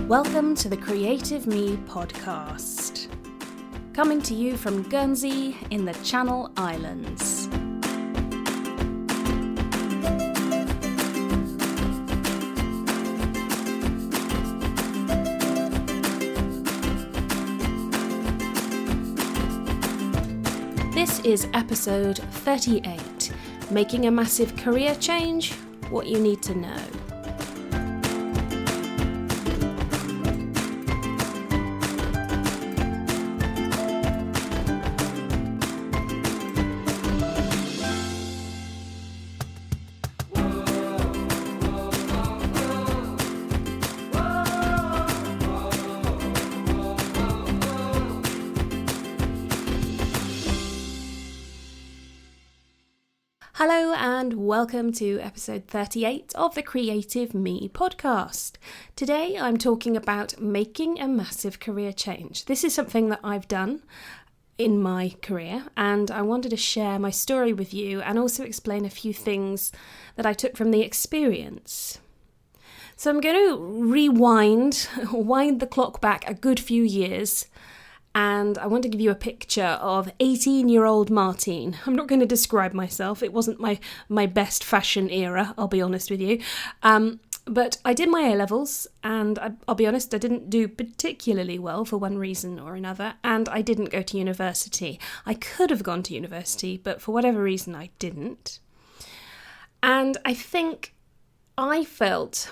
Welcome to the Creative Me podcast, coming to you from Guernsey in the Channel Islands. This is episode 38, Making a Massive Career Change, What You Need to Know. Hello and welcome to episode 38 of the Creative Me podcast. Today I'm talking about making a massive career change. This is something that I've done in my career and I wanted to share my story with you and also explain a few things that I took from the experience. So I'm going to wind the clock back a good few years. And I want to give you a picture of 18-year-old Martine. I'm not going to describe myself. It wasn't my best fashion era, I'll be honest with you. But I did my A-levels, and I'll be honest, I didn't do particularly well for one reason or another, and I didn't go to university. I could have gone to university, but for whatever reason, I didn't. And I think I felt,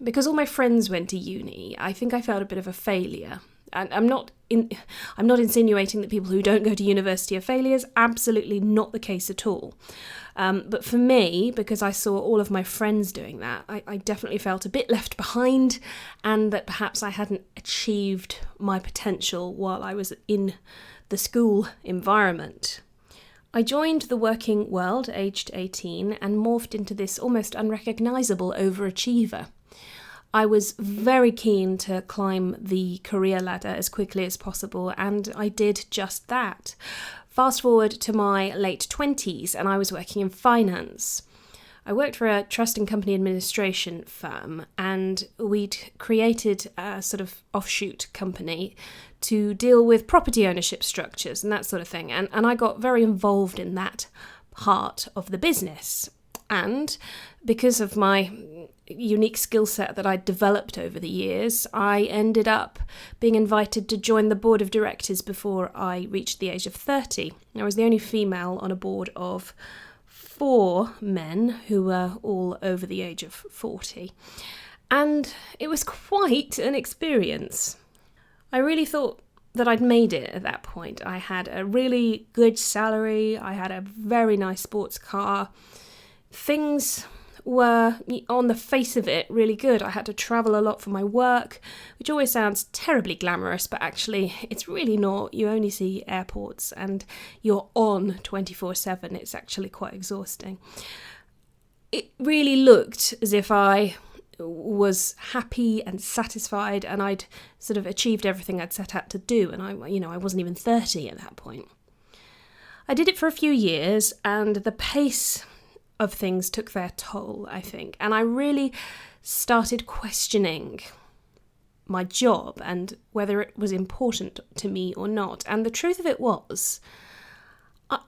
because all my friends went to uni, I think I felt a bit of a failure. And I'm not insinuating that people who don't go to university are failures. Absolutely not the case at all. But for me, because I saw all of my friends doing that, I definitely felt a bit left behind and that perhaps I hadn't achieved my potential while I was in the school environment. I joined the working world aged 18 and morphed into this almost unrecognisable overachiever. I was very keen to climb the career ladder as quickly as possible, and I did just that. Fast forward to my late 20s, and I was working in finance. I worked for a trust and company administration firm, and we'd created a sort of offshoot company to deal with property ownership structures and that sort of thing, and I got very involved in that part of the business. And because of my unique skill set that I'd developed over the years, I ended up being invited to join the board of directors before I reached the age of 30. I was the only female on a board of 4 men who were all over the age of 40. And it was quite an experience. I really thought that I'd made it at that point. I had a really good salary, I had a very nice sports car. Things were, on the face of it, really good. I had to travel a lot for my work, which always sounds terribly glamorous, but actually it's really not. You only see airports and you're on 24/7. It's actually quite exhausting. It really looked as if I was happy and satisfied and I'd sort of achieved everything I'd set out to do, and I wasn't even 30 at that point. I did it for a few years and the pace of things took their toll, I think, and I really started questioning my job and whether it was important to me or not. And the truth of it was,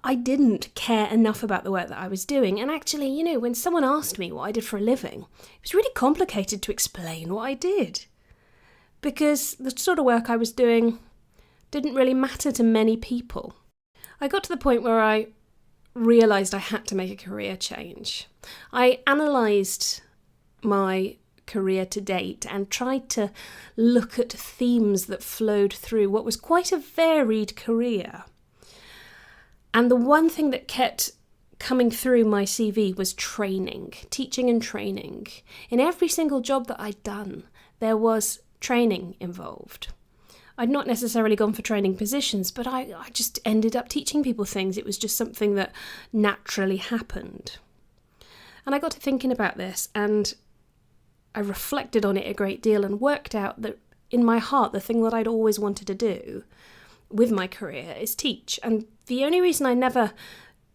I didn't care enough about the work that I was doing. And actually, when someone asked me what I did for a living, it was really complicated to explain what I did, because the sort of work I was doing didn't really matter to many people. I got to the point where I realised I had to make a career change. I analysed my career to date and tried to look at themes that flowed through what was quite a varied career. And the one thing that kept coming through my CV was training, teaching and training. In every single job that I'd done, there was training involved. I'd not necessarily gone for training positions, but I just ended up teaching people things. It was just something that naturally happened. And I got to thinking about this and I reflected on it a great deal and worked out that in my heart, the thing that I'd always wanted to do with my career is teach. And the only reason I never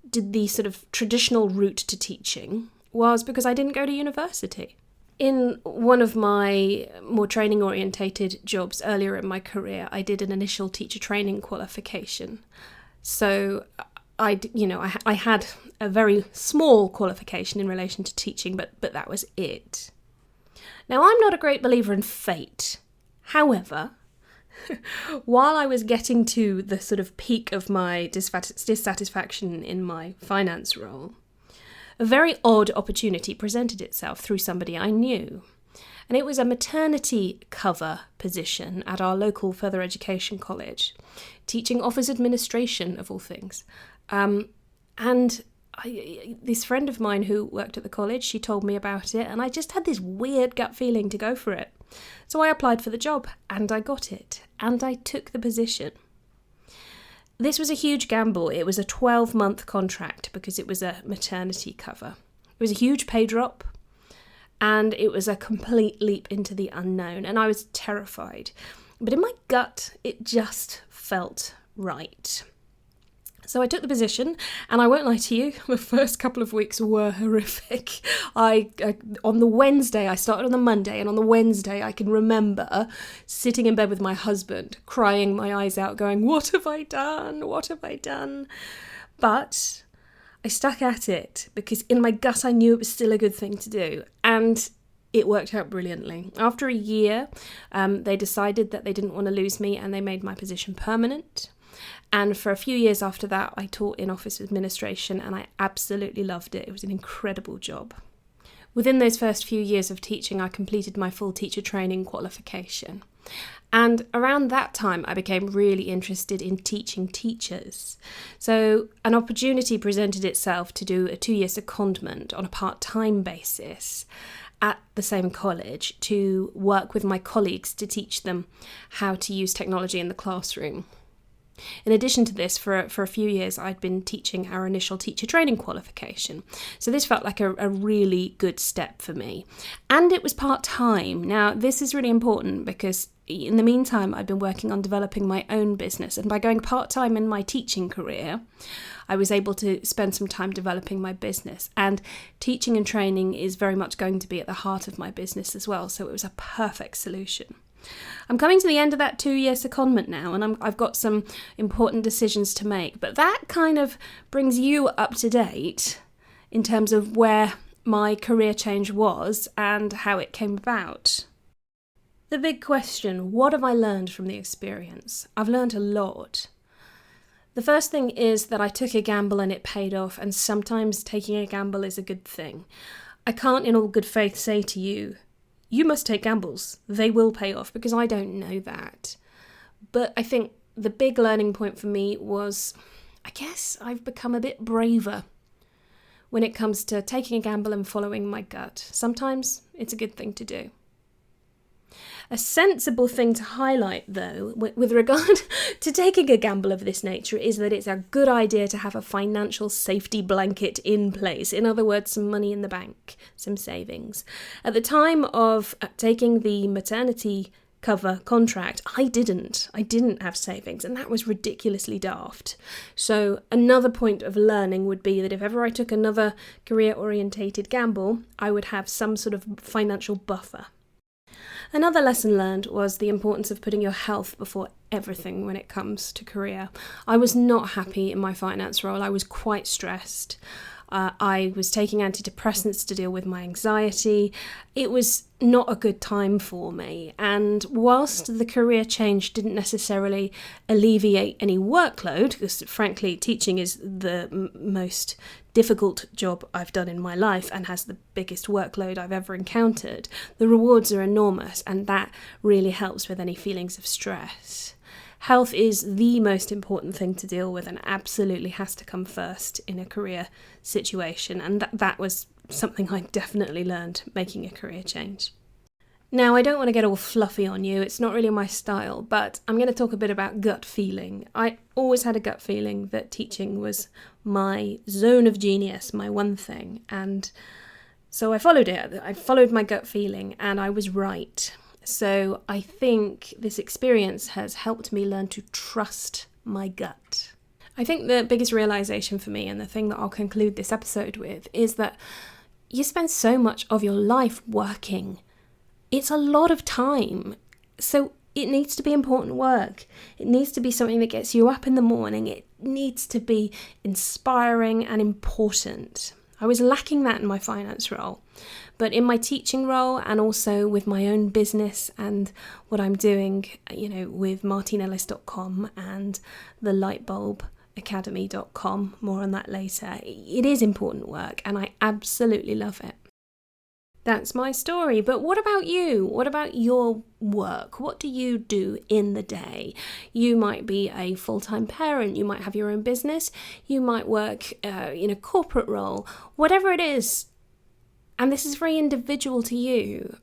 did the sort of traditional route to teaching was because I didn't go to university. In one of my more training orientated jobs earlier in my career, I did an initial teacher training qualification. So I had a very small qualification in relation to teaching, but that was it. Now, I'm not a great believer in fate. However, while I was getting to the sort of peak of my dissatisfaction in my finance role, a very odd opportunity presented itself through somebody I knew. And it was a maternity cover position at our local further education college, teaching office administration, of all things. This friend of mine who worked at the college, she told me about it, and I just had this weird gut feeling to go for it. So I applied for the job, and I got it, and I took the position. This was a huge gamble. It was a 12-month contract because it was a maternity cover. It was a huge pay drop, and it was a complete leap into the unknown, and I was terrified. But in my gut, it just felt right. So I took the position, and I won't lie to you, the first couple of weeks were horrific. On the Wednesday, I started on the Monday, and on the Wednesday I can remember sitting in bed with my husband, crying my eyes out, going, what have I done? What have I done? But I stuck at it because in my gut I knew it was still a good thing to do, and it worked out brilliantly. After a year, they decided that they didn't want to lose me, and they made my position permanent. And for a few years after that, I taught in office administration, and I absolutely loved it. It was an incredible job. Within those first few years of teaching, I completed my full teacher training qualification. And around that time, I became really interested in teaching teachers. So an opportunity presented itself to do a 2-year secondment on a part-time basis at the same college to work with my colleagues to teach them how to use technology in the classroom. In addition to this, for a few years, I'd been teaching our initial teacher training qualification. So this felt like a really good step for me. And it was part-time. Now, this is really important because in the meantime, I'd been working on developing my own business. And by going part-time in my teaching career, I was able to spend some time developing my business. And teaching and training is very much going to be at the heart of my business as well. So it was a perfect solution. I'm coming to the end of that 2-year secondment now, and I've got some important decisions to make. But that kind of brings you up to date in terms of where my career change was and how it came about. The big question, what have I learned from the experience? I've learned a lot. The first thing is that I took a gamble and it paid off, and sometimes taking a gamble is a good thing. I can't in all good faith say to you, you must take gambles, they will pay off, because I don't know that. But I think the big learning point for me was, I guess I've become a bit braver when it comes to taking a gamble and following my gut. Sometimes it's a good thing to do. A sensible thing to highlight, though, with regard to taking a gamble of this nature, is that it's a good idea to have a financial safety blanket in place. In other words, some money in the bank, some savings. At the time of taking the maternity cover contract, I didn't have savings, and that was ridiculously daft. So another point of learning would be that if ever I took another career-orientated gamble, I would have some sort of financial buffer. Another lesson learned was the importance of putting your health before everything when it comes to career. I was not happy in my finance role. I was quite stressed. I was taking antidepressants to deal with my anxiety. It was not a good time for me. And whilst the career change didn't necessarily alleviate any workload, because frankly, teaching is the most difficult job I've done in my life and has the biggest workload I've ever encountered, the rewards are enormous, and that really helps with any feelings of stress. Health is the most important thing to deal with and absolutely has to come first in a career situation, and that was something I definitely learned making a career change. Now, I don't want to get all fluffy on you, it's not really my style, but I'm going to talk a bit about gut feeling. I always had a gut feeling that teaching was my zone of genius, my one thing, and so I followed it. I followed my gut feeling, and I was right. So I think this experience has helped me learn to trust my gut. I think the biggest realization for me, and the thing that I'll conclude this episode with, is that you spend so much of your life working. It's a lot of time. So it needs to be important work. It needs to be something that gets you up in the morning. It needs to be inspiring and important. I was lacking that in my finance role, but in my teaching role and also with my own business and what I'm doing, with martinellis.com and the lightbulbacademy.com, more on that later, it is important work and I absolutely love it. That's my story. But what about you? What about your work? What do you do in the day? You might be a full-time parent. You might have your own business. You might work in a corporate role. Whatever it is, and this is very individual to you,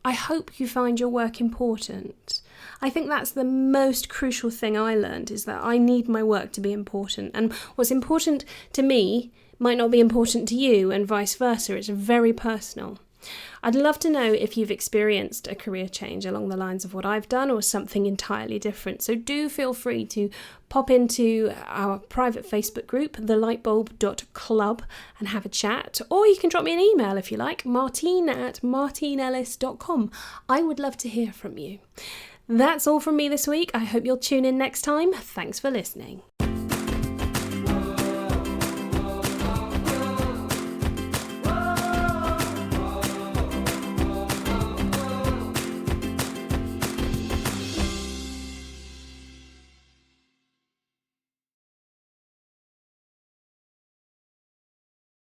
I hope you find your work important. I think that's the most crucial thing I learned, is that I need my work to be important. And what's important to me might not be important to you, and vice versa. It's very personal. I'd love to know if you've experienced a career change along the lines of what I've done or something entirely different. So do feel free to pop into our private Facebook group, thelightbulb.club, and have a chat. Or you can drop me an email if you like, martine@martinellis.com. I would love to hear from you. That's all from me this week. I hope you'll tune in next time. Thanks for listening.